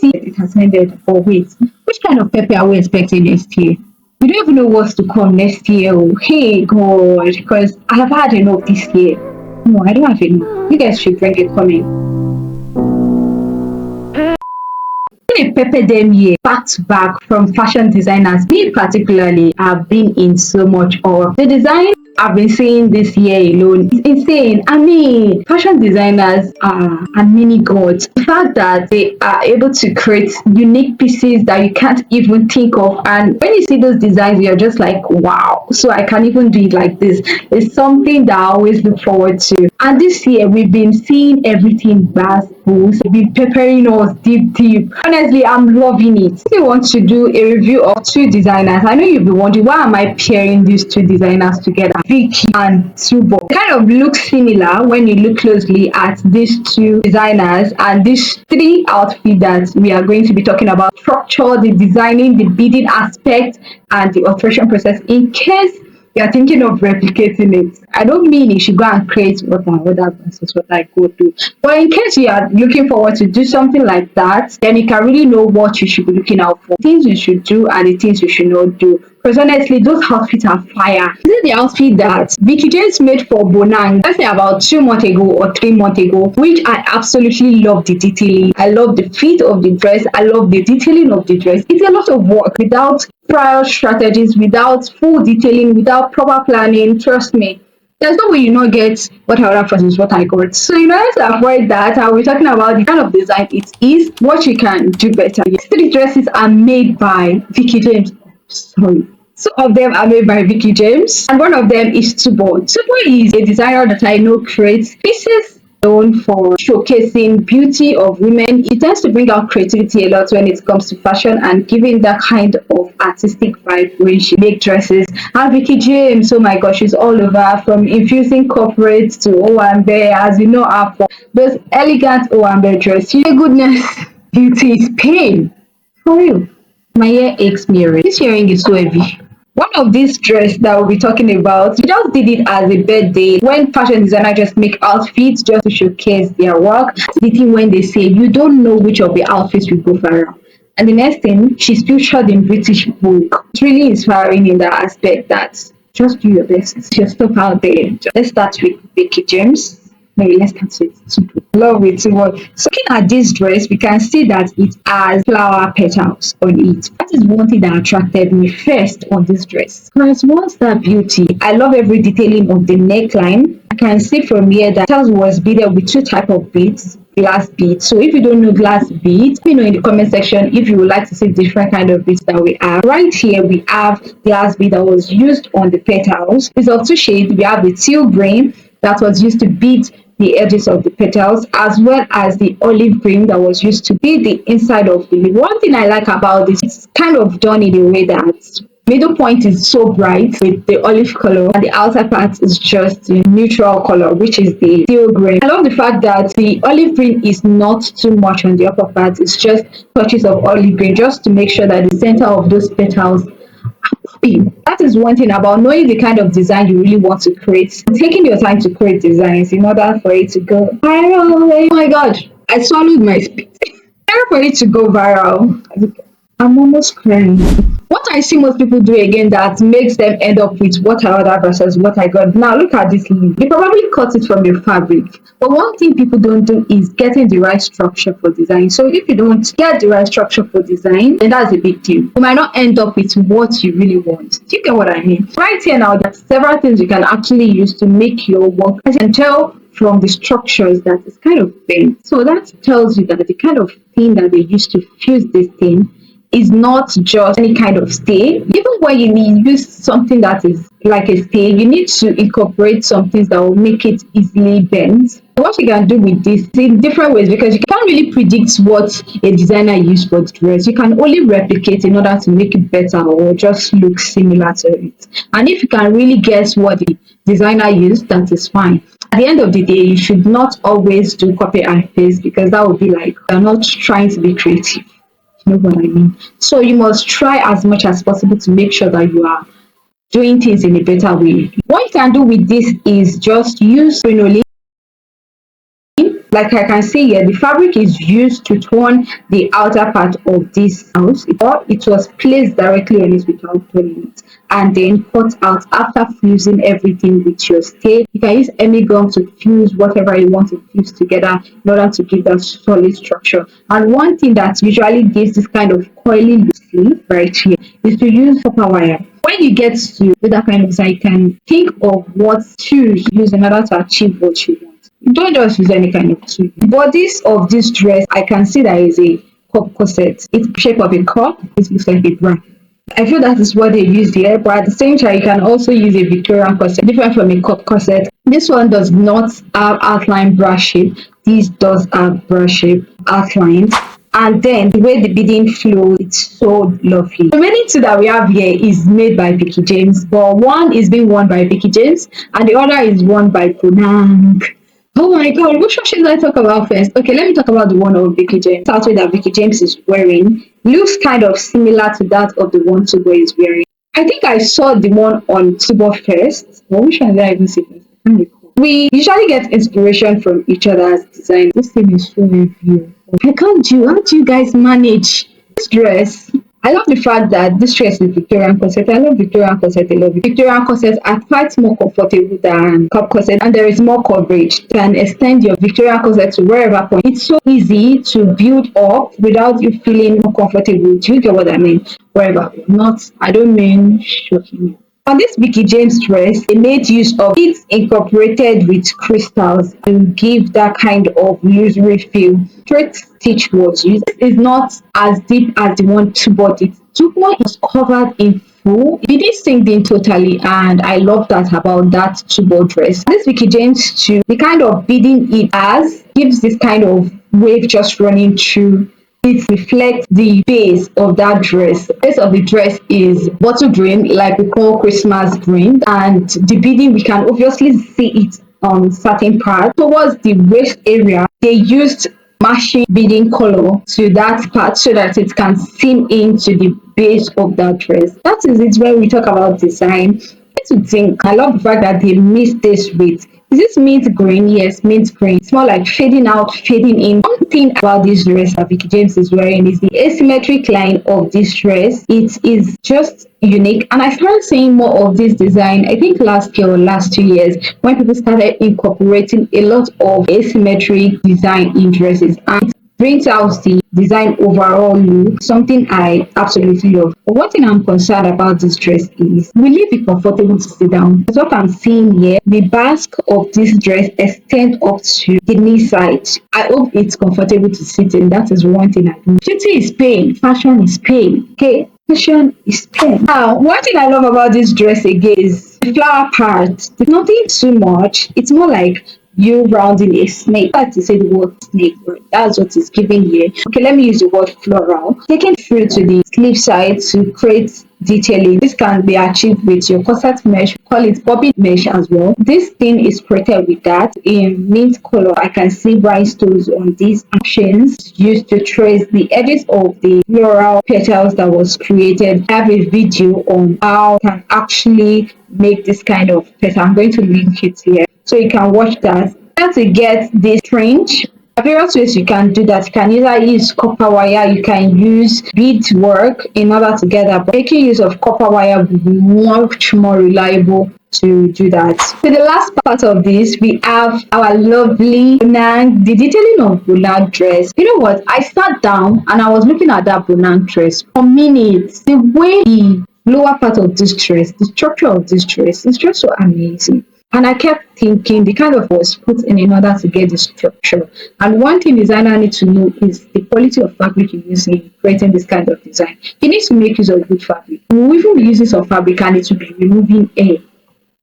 see it has ended, or wait, which kind of Pepe are we expecting next year? We don't even know what's to come next year. Oh, hey God, because I have had enough this year. No, I don't have enough. You guys should bring it coming. A Pepe them year back to back from fashion designers. Me particularly have been in so much of the design I've been seeing this year alone. It's insane. I mean, fashion designers are mini gods. The fact that they are able to create unique pieces that you can't even think of, and when you see those designs, you're just like, wow. So I can even do it like this. It's something that I always look forward to. And this year we've been seeing everything boost. They've been peppering us deep. Honestly, I'm loving it. If you want to do a review of two designers, I know you'll be wondering why am I pairing these two designers together, Vekee and Tubo. They kind of look similar when you look closely at these two designers and these three outfits that we are going to be talking about: structure, the designing, the beading aspect, and the alteration process. In case you're thinking of replicating it, I don't mean you should go and create what other versus what I go do. But in case you are looking forward to do something like that, then you can really know what you should be looking out for, things you should do and the things you should not do. Because honestly, those outfits are fire. This is the outfit that Vekee James made for Bonang, let's say about 2 months ago or 3 months ago, which I absolutely love the detailing. I love the fit of the dress. I love the detailing of the dress. It's a lot of work without prior strategies, without full detailing, without proper planning. Trust me, there's no way you not get what I ordered versus what I got. So in order to avoid that, I'll be talking about the kind of design it is, what you can do better. These three dresses are made by Vekee James. Sorry. Some of them are made by Vekee James, and one of them is Tubo. Tubo is a designer that I know creates pieces known for showcasing beauty of women. It tends to bring out creativity a lot when it comes to fashion and giving that kind of artistic vibe when she makes dresses. And Vekee James, oh my gosh, she's all over, from infusing corporate to Owambe, as you know her for those elegant Owambe dresses. My goodness, beauty is pain. For real. My ear aches me already. This earring is so heavy. One of these dress that we'll be talking about, we just did it as a birthday when fashion designers just make outfits just to showcase their work. The thing when they say you don't know which of the outfits will go viral. And the next thing, she's featured in British Vogue. It's really inspiring in that aspect that just do your best. Just stuff out there. Let's start with Vekee James. Maybe let's start with Tubo. Love it so much. So looking at this dress, we can see that it has flower petals on it. That is one thing that attracted me first on this dress. Because once that beauty, I love every detailing of the neckline. I can see from here that it was beaded with two types of beads. Glass beads. So if you don't know glass beads, let me know in the comment section if you would like to see different kind of beads that we have. Right here we have glass bead that was used on the petals. It's of two shades. We have the teal green that was used to bead the edges of the petals, as well as the olive green that was used to be the inside of the leaf. One thing I like about this, it's kind of done in a way that middle point is so bright with the olive color and the outer part is just the neutral color, which is the teal green. I love the fact that the olive green is not too much on the upper part. It's just touches of olive green just to make sure that the center of those petals. That is one thing about knowing the kind of design you really want to create. Taking your time to create designs in order for it to go viral. Oh my god, I swallowed my spit. In order for it to go viral, I'm almost crying. What I see most people do again that makes them end up with what I ordered versus what I got. Now look at this leaf. They probably cut it from the fabric. But one thing people don't do is getting the right structure for design. So if you don't get the right structure for design, then that's a big deal. You might not end up with what you really want. Do you get what I mean? Right here now, there's several things you can actually use to make your work. As you can tell from the structures that it's kind of bent. So that tells you that the kind of thing that they use to fuse this thing is not just any kind of stay. Even when you use something that is like a stay, you need to incorporate some things that will make it easily bent. What you can do with this in different ways, because you can't really predict what a designer used for the dress. You can only replicate in order to make it better or just look similar to it. And if you can really guess what the designer used, that is fine. At the end of the day, you should not always do copy and paste, because that would be like you're not trying to be creative. You know what I mean? So you must try as much as possible to make sure that you are doing things in a better way. What you can do with this is just use crinoline Like I can see here, the fabric is used to turn the outer part of this out, or it was placed directly on it without turning it, and then cut out after fusing everything with your tape. You can use any gum to fuse whatever you want to fuse together in order to give that solid structure. And one thing that usually gives this kind of coily look sleeve right here is to use copper wire. When you get to do that kind of design, you can think of what tools you use in order to achieve what you want. Don't just use any kind of tool. The bodice of this dress, I can see that is a cup corset. It's the shape of a cup. It looks like a bra. I feel that is what they use here, but at the same time, you can also use a Victorian corset, different from a cup corset. This one does not have outline bra shape. This does have bra shape outlines. And then the way the beading flows, it's so lovely. The remaining two that we have here is made by Vekee James, but one is being worn by Vekee James and the other is worn by Bonang. Oh my god, which one should I talk about first? Okay, let me talk about the one of Vekee James. The outfit that Vekee James is wearing looks kind of similar to that of the one Tubo is wearing. I think I saw the one on Tubo first. Or which one did I even see first? I can't recall. We usually get inspiration from each other's design. This thing is so heavy. I can't do. How do you guys manage this dress? I love the fact that this dress is Victorian corset. I love Victorian corset. I love it. Victorian corsets are quite more comfortable than cup corset, and there is more coverage. You can extend your Victorian corset to wherever point. It's so easy to build up without you feeling more comfortable. Do you get what I mean? Wherever. Not, I don't mean shocking. On this Vekee James dress, they made use of it incorporated with crystals to give that kind of luxury feel. Straight stitch was used. This is not as deep as the one Tubo did. Tubo was covered in full. It did sink in totally, and I love that about that Tubo dress. This Vekee James too, the kind of beading it has gives this kind of wave just running through. It reflects the base of that dress. The base of the dress is bottle green, like we call Christmas green, and the beading we can obviously see it on certain parts. Towards the waist area, they used matching beading color to that part so that it can seam into the base of that dress. That is it when we talk about design. To think, I love the fact that they mixed this with, is this mint green? Yes, mint green. It's more like fading out, fading in. One thing about this dress that Vekee James is wearing is the asymmetric line of this dress. It is just unique, and I started seeing more of this design I think last year or last 2 years when people started incorporating a lot of asymmetric design in dresses, and brings out the design overall look, something I absolutely love. But one thing I'm concerned about this dress is, will it be comfortable to sit down? That's what I'm seeing here. The basque of this dress extends up to the knee side. I hope it's comfortable to sit in. That is one thing I do. Beauty is pain. Fashion is pain. Okay? Fashion is pain. Now, one thing I love about this dress again is the flower part. There's nothing too much. It's more like you rounding a snake. I like to say the word snake, but that's what it's giving here. Okay, let me use the word floral. Taking through to the sleeve side to create detailing. This can be achieved with your corset mesh, call it bobbin mesh as well. This thing is created with that in mint color. I can see rhinestones on these actions used to trace the edges of the floral petals that was created. I have a video on how you can actually make this kind of petal. I'm going to link it here so you can watch that. To get this fringe, various ways you can do that. You can either use copper wire, you can use bead work in order to get that, but making use of copper wire will be much more reliable to do that. So the last part of this, we have our lovely Bonang, the detailing of Bonang dress. You know what, I sat down and I was looking at that Bonang dress for minutes. The way the lower part of this dress, the structure of this dress is just so amazing. And I kept thinking the kind of was put in order to get the structure. And one thing designer need to know is the quality of fabric you use in creating this kind of design. You need to make use of good fabric. We will even be using some fabric and it will be removing air.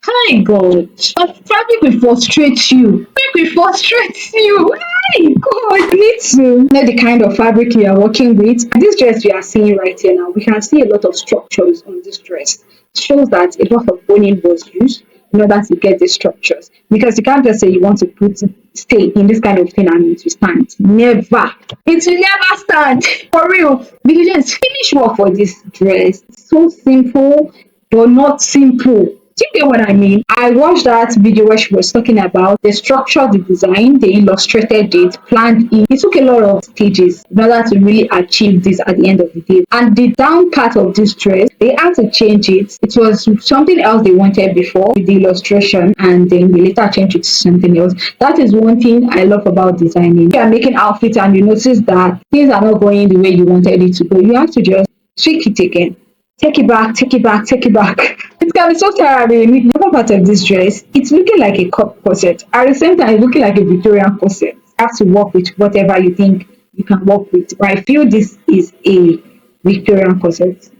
My God, but fabric will frustrate you. Fabric will frustrate you. My God, you need to know the kind of fabric you are working with. And this dress we are seeing right here now, we can see a lot of structures on this dress. It shows that a lot of boning was used in order to get the structures, because you can't just say you want to stay in this kind of thing and it will stand. Never. It will never stand. For real. Because just finish work for this dress. It's so simple, but not simple. Do you get what I mean? I watched that video where she was talking about the structure, the design, they illustrated it, planned it. It took a lot of stages in order to really achieve this at the end of the day. And the down part of this dress, they had to change it. It was something else they wanted before with the illustration, and then they later changed it to something else. That is one thing I love about designing. If you are making outfits and you notice that things are not going the way you wanted it to go, you have to just tweak it again. Take it back, take it back, take it back. It can be so tiring. The upper part of this dress, it's looking like a cup corset. At the same time, it's looking like a Victorian corset. You have to work with whatever you think you can work with. But I feel this is a Victorian corset.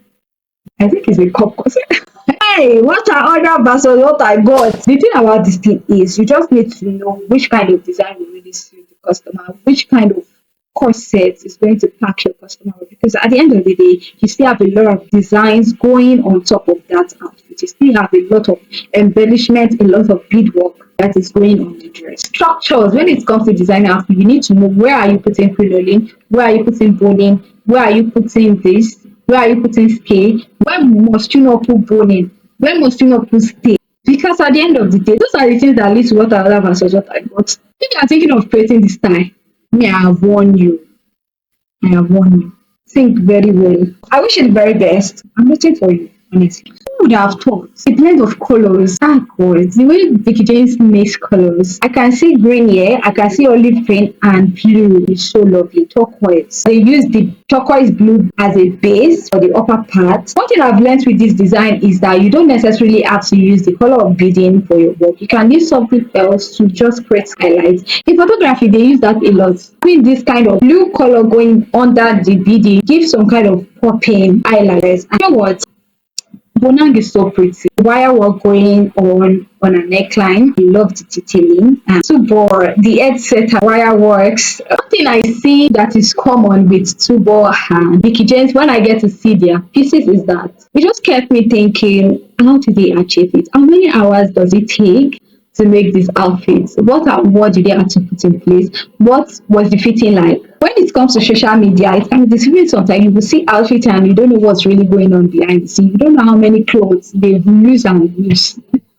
I think it's a cup corset. Hey, what are other versus what I got? The thing about this thing is you just need to know which kind of design will really suit the customer, which kind of corset is going to pack your customer with. Because at the end of the day, you still have a lot of designs going on top of that outfit. You still have a lot of embellishment, a lot of beadwork that is going on the dress. Structures, when it comes to design outfit, you need to know where are you putting crinoline, where are you putting boning, where are you putting this, where are you putting stay, when must you not put boning, when must you not put stay? Because at the end of the day, those are the things that lead to what I love versus what I got. If you are thinking of creating this style, me, I have warned you. I have warned you. Think very well. I wish you the very best. I'm waiting for you, honestly. Who would have thought? The blend of colors. Ah, God. The way Vekee James makes colors. I can see green here. I can see olive green and blue. It's so lovely. Turquoise. They use the turquoise blue as a base for the upper part. One thing I've learned with this design is that you don't necessarily have to use the color of beading for your work. You can use something else to just create highlights. In photography, they use that a lot. Having this kind of blue color going under the beading gives some kind of popping highlights. And you know what? Bonang is so pretty. Wire work going on a neckline. I love the detailing. And Tubo, the headset wire works. One thing I see that is common with Tubo and Vekee James when I get to see their pieces is that it just kept me thinking, how do they achieve it? How many hours does it take to make these outfits? What did they have to put in place? What was the fitting like? When it comes to social media, it can be deceiving sometimes. You will see outfits and you don't know what's really going on behind the scene. You don't know how many clothes they've used and used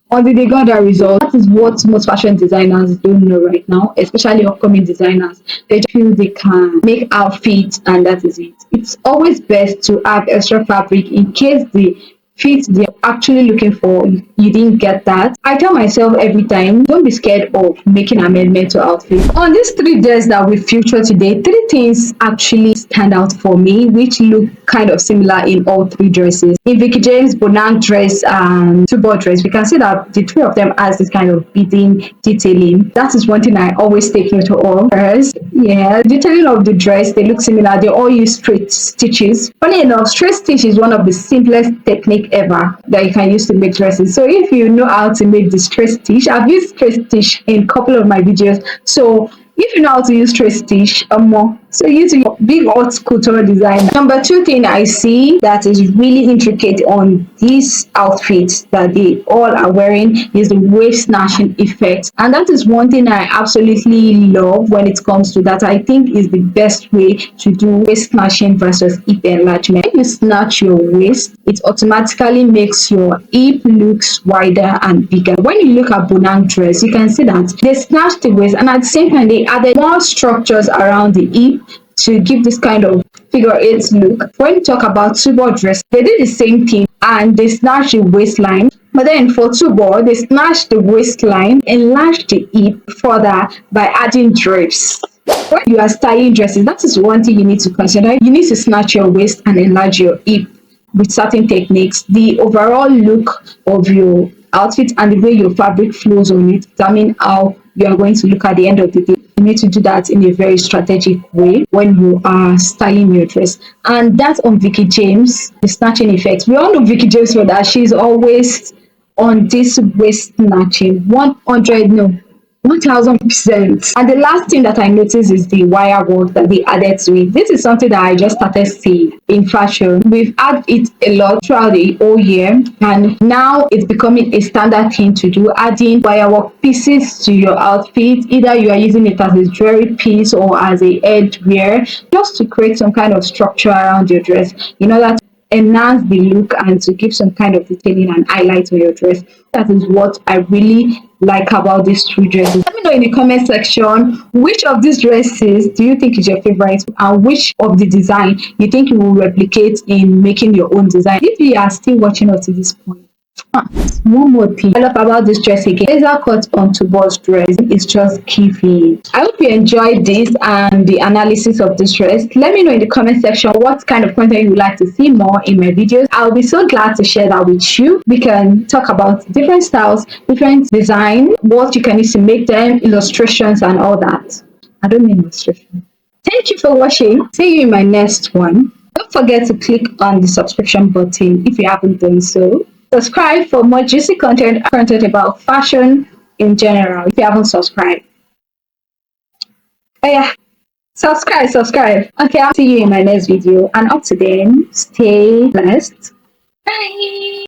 until they got that result. That is what most fashion designers don't know right now, especially upcoming designers. They just feel they can make outfits and that is it. It's always best to have extra fabric in case the fit they're actually looking for, you didn't get that. I tell myself every time, don't be scared of making amendment to outfits. On these 3 dresses that we feature today, 3 things actually stand out for me, which look kind of similar in all 3 dresses. In Vekee James, Bonang dress and Tubo dress, we can see that the 3 of them has this kind of beading detailing. That is one thing I always take note of. First, yeah, detailing of the dress, they look similar. They all use straight stitches. Funny enough, straight stitch is one of the simplest techniques ever that you can use to make dresses. So if you know how to make the straight stitch, I've used straight stitch in a couple of my videos. So if you know how to use straight stitch, more. So use your big haute couture designer. Number 2 thing I see that is really intricate on these outfits that they all are wearing is the waist snatching effect. And that is one thing I absolutely love when it comes to that. I think is the best way to do waist snatching versus hip enlargement. When you snatch your waist, it automatically makes your hip looks wider and bigger. When you look at Bonang dress, you can see that they snatched the waist and at the same time they added more structures around the hip to give this kind of figure 8 look. When you talk about Tubo dress, they did the same thing and they snatched the waistline. But then for Tubo, they snatched the waistline, enlarged the hip further by adding drapes. When you are styling dresses, that is one thing you need to consider. You need to snatch your waist and enlarge your hip with certain techniques. The overall look of your outfit and the way your fabric flows on it determine how you are going to look at the end of the day. You need to do that in a very strategic way when you are styling your dress. And that's on Vekee James, the snatching effect. We all know Vekee James for that. She's always on this waist snatching. 1000%. And the last thing that I noticed is the wire work that they added to it. This is something that I just started seeing in fashion. We've had it a lot throughout the whole year, and now it's becoming a standard thing to do, adding wire work pieces to your outfit. Either you are using it as a jewelry piece or as a headwear, just to create some kind of structure around your dress in order enhance the look and to give some kind of detailing and highlight on your dress. That is what I really like about these two dresses. Let me know in the comment section which of these dresses do you think is your favorite and which of the design you think you will replicate in making your own design. If you are still watching up to this point, one more thing I love about this dress again, laser cut onto boss dress is just giving. I hope you enjoyed this and the analysis of this dress. Let me know in the comment section what kind of content you would like to see more in my videos. I'll be so glad to share that with you. We can talk about different styles, different design, what you can use to make them, illustrations and all that. I don't mean illustration. Thank you for watching. See you in my next one. Don't forget to click on the subscription button if you haven't done so. Subscribe for more juicy content about fashion in general if you haven't subscribed. Oh yeah, subscribe. Okay, I'll see you in my next video. And up to then, stay blessed. Bye.